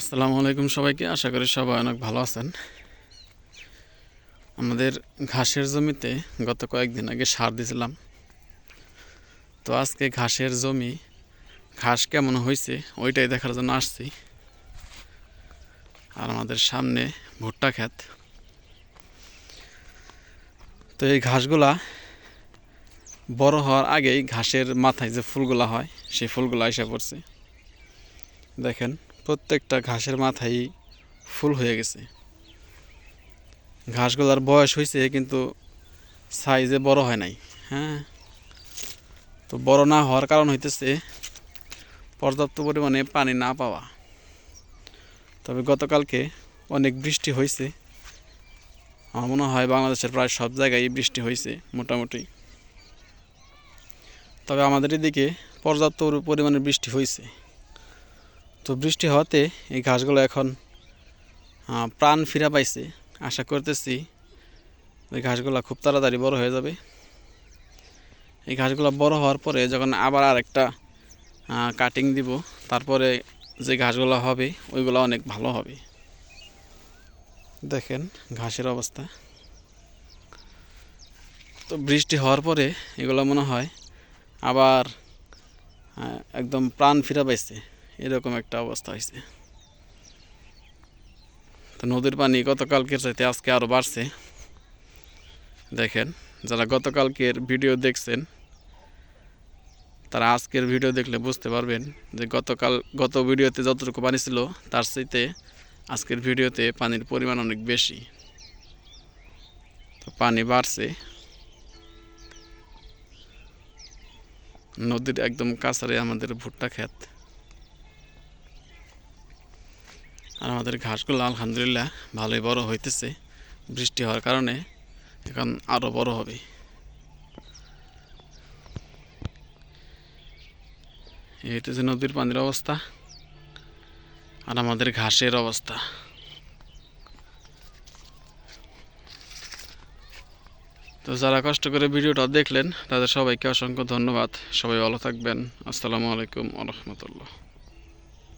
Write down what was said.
আসসালামু আলাইকুম সবাইকে। আশা করি সবাই অনেক ভালো আছেন। আমাদের ঘাসের জমিতে গত কয়েকদিন আগে সার দিয়েছিলাম। তো আজকে ঘাসের জমি ঘাস কেমন হয়েছে ওইটাই দেখার জন্য আসছি। আর আমাদের সামনে ভুট্টা ক্ষেত। তো এই ঘাসগুলা বড় হওয়ার আগেই ঘাসের মাথায় যে ফুলগুলা হয় সেই ফুলগুলো এসে পড়ছে। দেখেন প্রত্যেকটা ঘাসের মাথায় ফুল হয়ে গেছে। ঘাসগুলার বয়স হয়েছে কিন্তু সাইজে বড় হয় নাই। হ্যাঁ, তো বড় না হওয়ার কারণ হইতেছে পর্যাপ্ত পরিমাণে পানি না পাওয়া। তবে গতকালকে অনেক বৃষ্টি হয়েছে। আমার মনে হয় বাংলাদেশের প্রায় সব জায়গায় বৃষ্টি হয়েছে মোটামুটি। তবে আমাদের এদিকে পর্যাপ্ত পরিমাণে বৃষ্টি হয়েছে। তো বৃষ্টি হওয়াতে এই ঘাসগুলো এখন প্রাণ ফিরা পাইছে। আশা করতেছি এই ঘাসগুলো খুব তাড়াতাড়ি বড় হয়ে যাবে। এই ঘাসগুলো বড় হওয়ার পরে যখন আবার আরেকটা কাটিং দিব, তারপরে যে ঘাসগুলো হবে ওইগুলো অনেক ভালো হবে। দেখেন ঘাসের অবস্থা। তো বৃষ্টি হওয়ার পরে এগুলো মনে হয় আবার একদম প্রাণ ফিরে পাইছে, এরকম একটা অবস্থা হয়েছে। তো নদীর পানি গতকালকের চাইতে আজকে আরও বাড়ছে। দেখেন যারা গতকালকের ভিডিও দেখছেন তারা আজকের ভিডিও দেখলে বুঝতে পারবেন যে গত ভিডিওতে যতটুকু পানি ছিল তার চাইতে আজকের ভিডিওতে পানির পরিমাণ অনেক বেশি। তো পানি বাড়ছে, নদীর একদম কাছারে আমাদের ভুট্টা ক্ষেত। আর আমাদের ঘাসগুলো আলহামদুলিল্লাহ ভালোই বড় হইতেছে। বৃষ্টি হওয়ার কারণে এখন আরও বড় হবে। এই হইতেছে নদীর পানির অবস্থা আর আমাদের ঘাসের অবস্থা। তো যারা কষ্ট করে ভিডিওটা দেখলেন তাদের সবাইকে অসংখ্য ধন্যবাদ। সবাই ভালো থাকবেন। আসসালামু আলাইকুম ওয়া রাহমাতুল্লাহ।